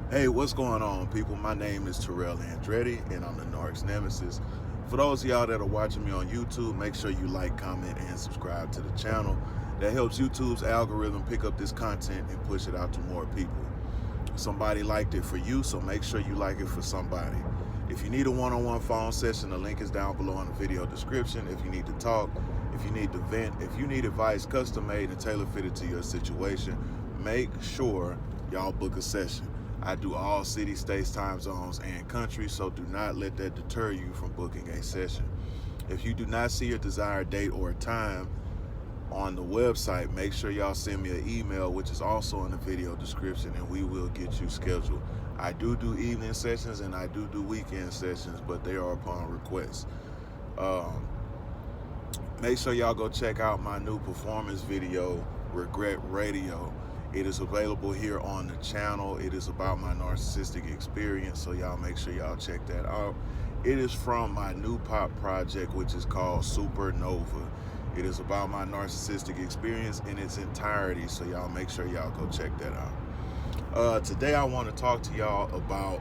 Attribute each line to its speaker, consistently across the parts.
Speaker 1: Hey, what's going on, people? My name is Terrell Andretti, and I'm the Narc's Nemesis. For those of y'all that are watching me on YouTube, make sure you like, comment, and subscribe to the channel. That helps YouTube's algorithm pick up this content and push it out to more people. Somebody liked it for you, so make sure you like it for somebody. If you need a one-on-one phone session, the link is down below in the video description. If you need to talk, if you need to vent, if you need advice custom-made and tailor-fitted to your situation, make sure y'all book a session. I do all cities, states, time zones, and countries, so do not let that deter you from booking a session. If you do not see your desired date or time on the website, make sure y'all send me an email, which is also in the video description, and we will get you scheduled. I do evening sessions and I do weekend sessions, but they are upon request. Make sure y'all go check out my new performance video, Regret Radio. It is available here on the channel. It is about my narcissistic experience, so y'all make sure y'all check that out. It is from my new pop project, which is called Supernova. It is about my narcissistic experience in its entirety, so y'all make sure y'all go check that out. Today I want to talk to y'all about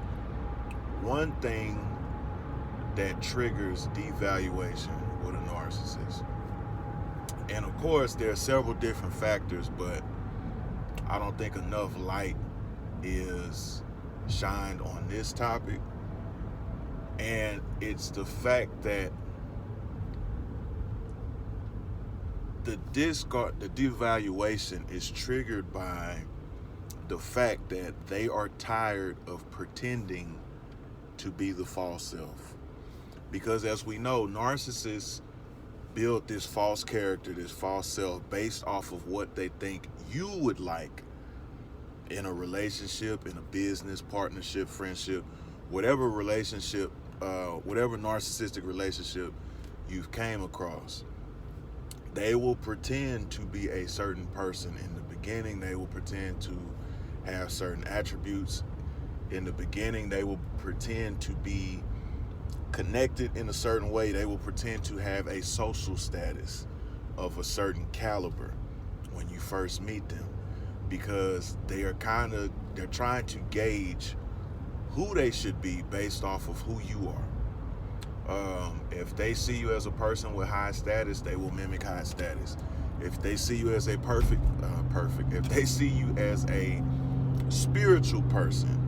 Speaker 1: one thing that triggers devaluation with a narcissist. And of course, there are several different factors, but I don't think enough light is shined on this topic. And it's the fact that the devaluation is triggered by the fact that they are tired of pretending to be the false self. Because as we know, narcissists build this false character, this false self, based off of what they think you would like in a relationship, in a business, partnership, friendship, whatever relationship, whatever narcissistic relationship you've came across. They will pretend to be a certain person in the beginning. They will pretend to have certain attributes in the beginning. They will pretend to be connected in a certain way. They will pretend to have a social status of a certain caliber when you first meet them, because they're trying to gauge who they should be based off of who you are. If they see you as a person with high status, they will mimic high status. If they see you as a if they see you as a spiritual person,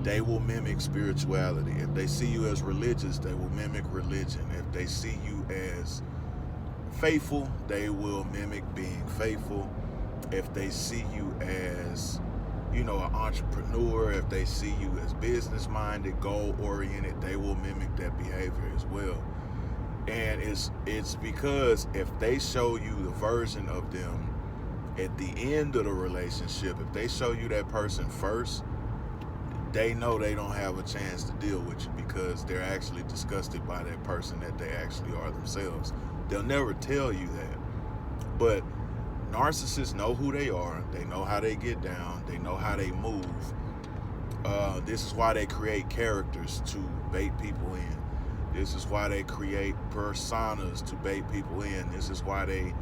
Speaker 1: they will mimic spirituality. If they see you as religious, they will mimic religion. If they see you as faithful, they will mimic being faithful. If they see you as, an entrepreneur, if they see you as business-minded, goal-oriented, they will mimic that behavior as well. And it's because if they show you the version of them at the end of the relationship, if they show you that person first, they know they don't have a chance to deal with you, because they're actually disgusted by that person that they actually are themselves. They'll never tell you that, but narcissists know who they are. They know how they get down. They know how they move. This is why they create characters to bait people in. This is why they create personas to bait people in. This is why they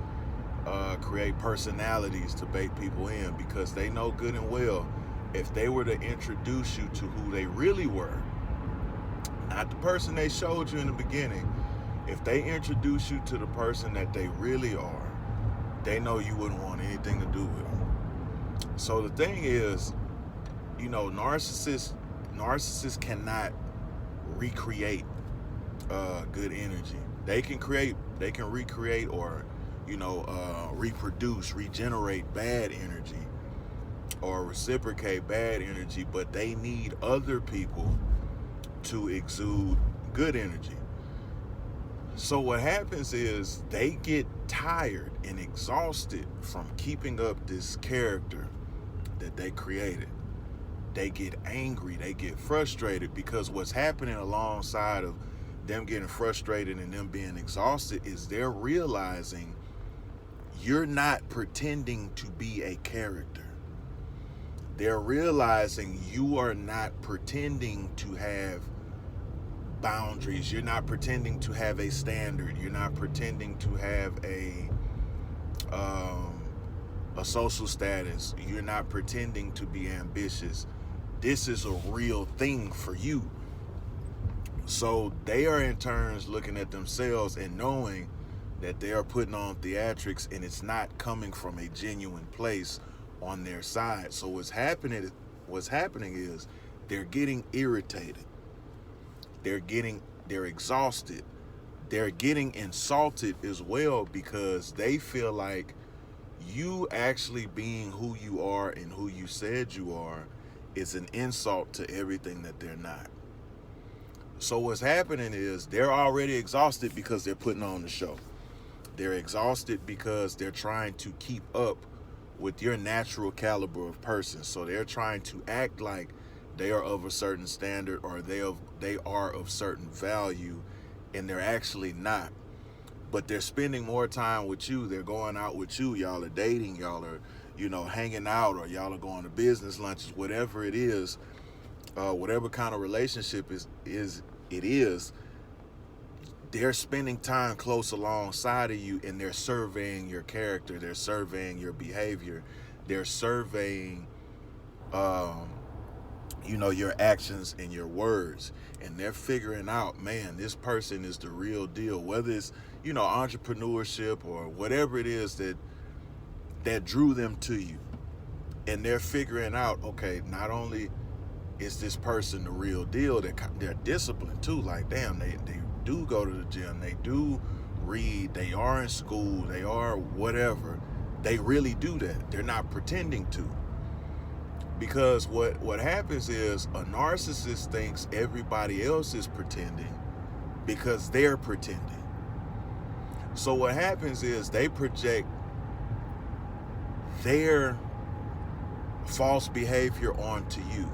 Speaker 1: create personalities to bait people in, because they know good and well, if they were to introduce you to who they really were, not the person they showed you in the beginning, if they introduce you to the person that they really are, they know you wouldn't want anything to do with them. So the thing is, narcissists cannot recreate good energy. They can recreate or, reproduce, regenerate bad energy or reciprocate bad energy, but they need other people to exude good energy. So what happens is they get tired and exhausted from keeping up this character that they created. They get angry, they get frustrated, because what's happening alongside of them getting frustrated and them being exhausted is they're realizing you're not pretending to be a character. They're realizing you are not pretending to have boundaries. You're not pretending to have a standard. You're not pretending to have a social status. You're not pretending to be ambitious. this is a real thing for you. So they are in turns looking at themselves and knowing that they are putting on theatrics and it's not coming from a genuine place on their side. So what's happening is they're getting irritated. They're exhausted. They're getting insulted as well because they feel like you actually being who you are and who you said you are is an insult to everything that they're not. So what's happening is they're already exhausted because they're putting on the show. They're exhausted because they're trying to keep up with your natural caliber of person. So they're trying to act like they are of a certain standard or they are of certain value, and they're actually not. But they're spending more time with you. They're going out with you. Y'all are dating. Y'all are, hanging out, or y'all are going to business lunches, whatever it is. Whatever kind of relationship it is, they're spending time close alongside of you, and they're surveying your character, they're surveying your behavior, they're surveying your actions and your words, and they're figuring out, man, this person is the real deal, whether it's entrepreneurship or whatever it is that drew them to you. And they're figuring out, okay, not only is this person the real deal, they're disciplined too. Like, damn, they do go to the gym, they do read, they are in school, they are whatever. They really do that. They're not pretending to. Because what happens is a narcissist thinks everybody else is pretending because they're pretending. So what happens is they project their false behavior onto you.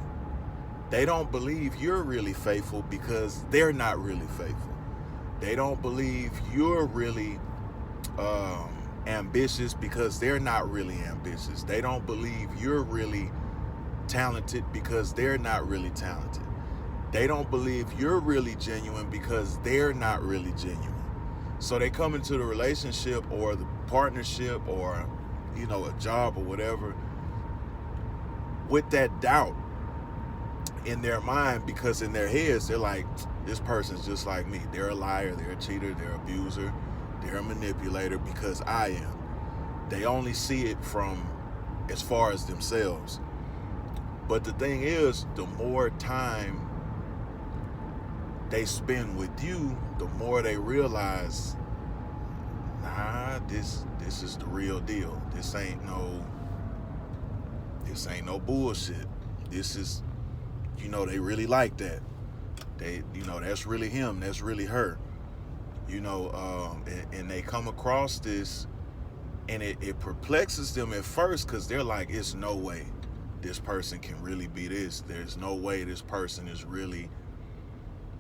Speaker 1: They don't believe you're really faithful because they're not really faithful. They don't believe you're really ambitious because they're not really ambitious. They don't believe you're really talented because they're not really talented. They don't believe you're really genuine because they're not really genuine. So they come into the relationship or the partnership or a job or whatever with that doubt in their mind, because in their heads they're like, this person's just like me. They're a liar, they're a cheater, they're an abuser, they're a manipulator because I am. They only see it from as far as themselves. But the thing is, the more time they spend with you, the more they realize, nah, this is the real deal. This ain't no bullshit. This is, they really like that. They, that's really him. That's really her. And they come across this, and it perplexes them at first because they're like, it's no way this person can really be this. There's no way this person is really,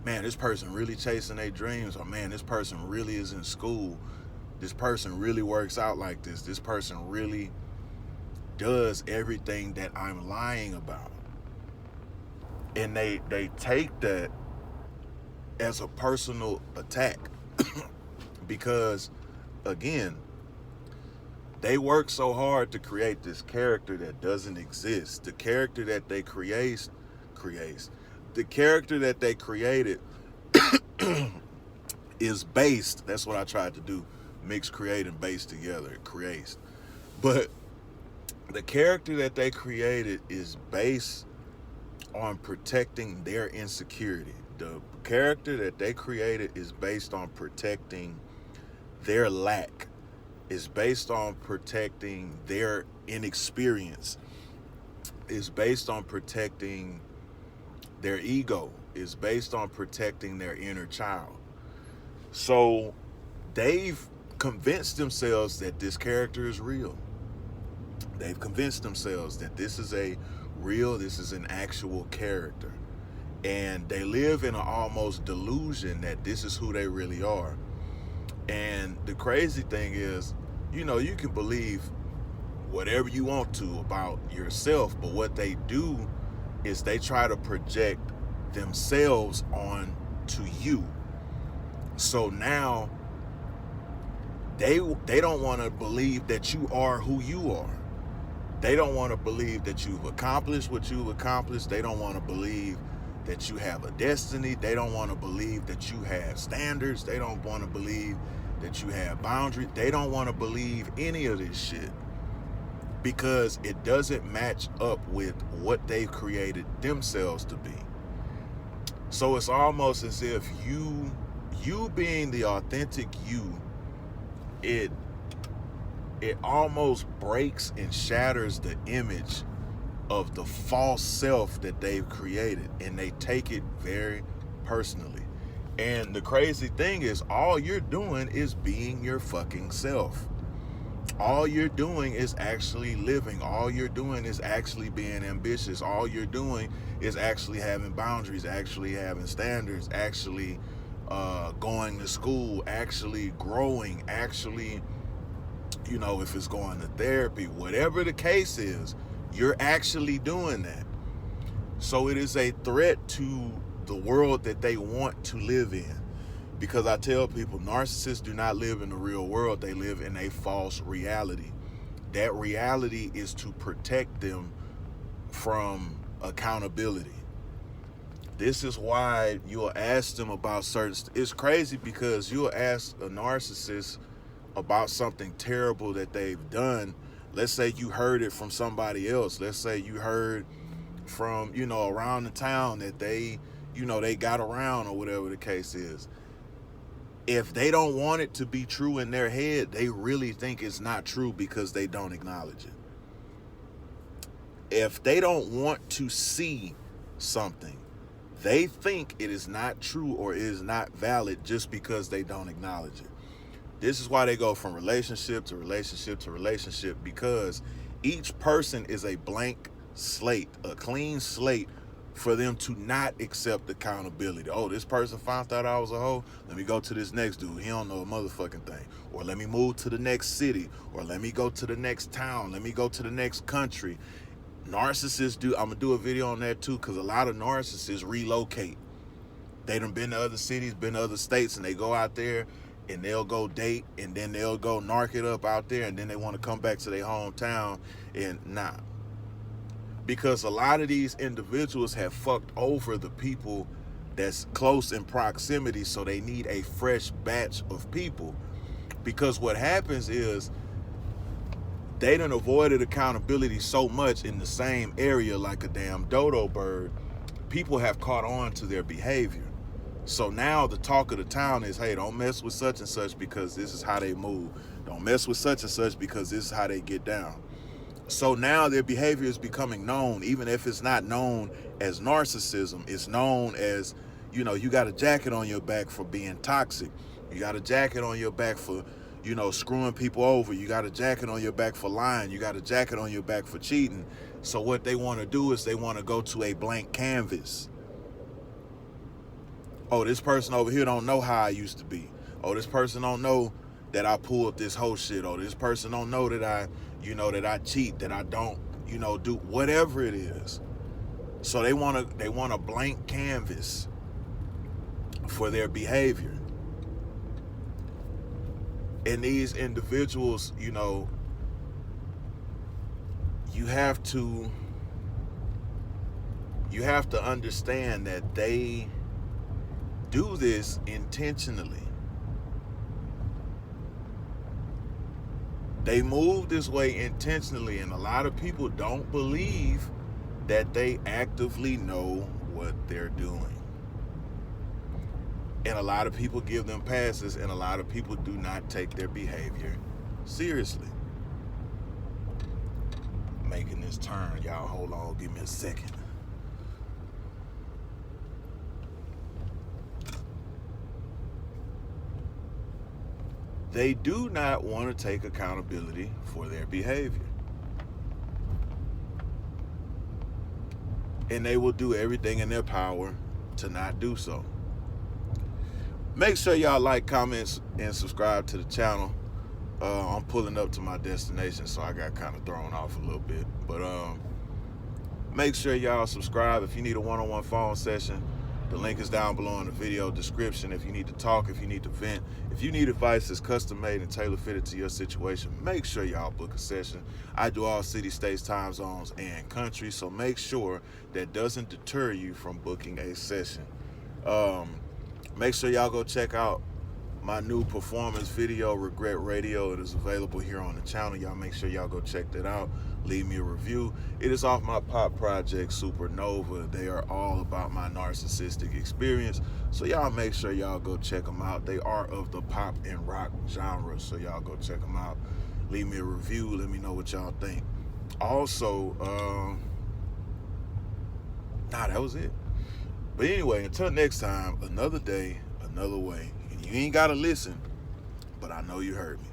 Speaker 1: man, this person really chasing their dreams, or man, this person really is in school. This person really works out like this. This person really does everything that I'm lying about. And they take that as a personal attack because, again, they work so hard to create this character that doesn't exist. The character that they created, is based, that's what I tried to do, mix create and base together, it creates. But the character that they created is based on protecting their insecurity. The character that they created is based on protecting their lack. Is based on protecting their inexperience. Is based on protecting their ego. Is based on protecting their inner child. So they've convinced themselves that this character is real. They've convinced themselves that this is an actual character. And they live in an almost delusion that this is who they really are. And the crazy thing is, you can believe whatever you want to about yourself, but what they do is they try to project themselves on to you. So now they don't want to believe that you are who you are. They don't want to believe that you've accomplished what you've accomplished. They don't want to believe that you have a destiny. They don't want to believe that you have standards. They don't want to believe that you have boundaries. They don't want to believe any of this shit because it doesn't match up with what they've created themselves to be. So it's almost as if you being the authentic you, it almost breaks and shatters the image of the false self that they've created, and they take it very personally. And the crazy thing is, all you're doing is being your fucking self. All you're doing is actually living. All you're doing is actually being ambitious. All you're doing is actually having boundaries, actually having standards, actually going to school, actually growing, actually, you know, if it's going to therapy, whatever the case is, you're actually doing that. So it is a threat to the world that they want to live in. Because I tell people, narcissists do not live in the real world. They live in a false reality. That reality is to protect them from accountability. This is why you'll ask them about certain... It's crazy because you'll ask a narcissist about something terrible that they've done. Let's say you heard it from somebody else. Let's say you heard from, you know, around the town that they, you know, they got around or whatever the case is. If they don't want it to be true in their head, they really think it's not true because they don't acknowledge it. If they don't want to see something, they think it is not true or it is not valid just because they don't acknowledge it. This is why they go from relationship to relationship to relationship, because each person is a blank slate, a clean slate for them to not accept accountability. Oh, this person found out I was a hoe. Let me go to this next dude. He don't know a motherfucking thing. Or let me move to the next city. Or let me go to the next town. Let me go to the next country. Narcissists do, I'm going to do a video on that too, because a lot of narcissists relocate. They done been to other cities, been to other states, and they go out there and they'll go date, and then they'll go narc it up out there, and then they want to come back to their hometown, and nah. Because a lot of these individuals have fucked over the people that's close in proximity, so they need a fresh batch of people. Because what happens is they done avoided accountability so much in the same area like a damn dodo bird, people have caught on to their behavior. So now the talk of the town is, hey, don't mess with such and such because this is how they move. Don't mess with such and such because this is how they get down. So now their behavior is becoming known, even if it's not known as narcissism. It's known as, you know, you got a jacket on your back for being toxic. You got a jacket on your back for, you know, screwing people over. You got a jacket on your back for lying. You got a jacket on your back for cheating. So what they want to do is they want to go to a blank canvas. Oh, this person over here don't know how I used to be. Oh, this person don't know that I pulled this whole shit. Oh, this person don't know that I, you know, that I cheat, that I don't, you know, do whatever it is. So they want a blank canvas for their behavior. And these individuals, you know, you have to understand that they do this intentionally. They move this way intentionally, and a lot of people don't believe that they actively know what they're doing. And a lot of people give them passes, and a lot of people do not take their behavior seriously. Making this turn, y'all, hold on, give me a second. They do not want to take accountability for their behavior. And they will do everything in their power to not do so. Make sure y'all like, comments, and subscribe to the channel. I'm pulling up to my destination, so I got kind of thrown off a little bit. But make sure y'all subscribe. If you need a one-on-one phone session, The link is down below in the video description. If you need to talk, if you need to vent, if you need advice that's custom made and tailor fitted to your situation, make sure y'all book a session. I do all cities, states, time zones, and countries, so make sure that doesn't deter you from booking a session. Make sure y'all go check out my new performance video, Regret Radio. It is available here on the channel. Y'all make sure y'all go check that out. Leave me a review. It is off my pop project, Supernova. They are all about my narcissistic experience. So y'all make sure y'all go check them out. They are of the pop and rock genre. So y'all go check them out. Leave me a review. Let me know what y'all think. Also, that was it. But anyway, until next time, another day, another way. And you ain't got to listen, but I know you heard me.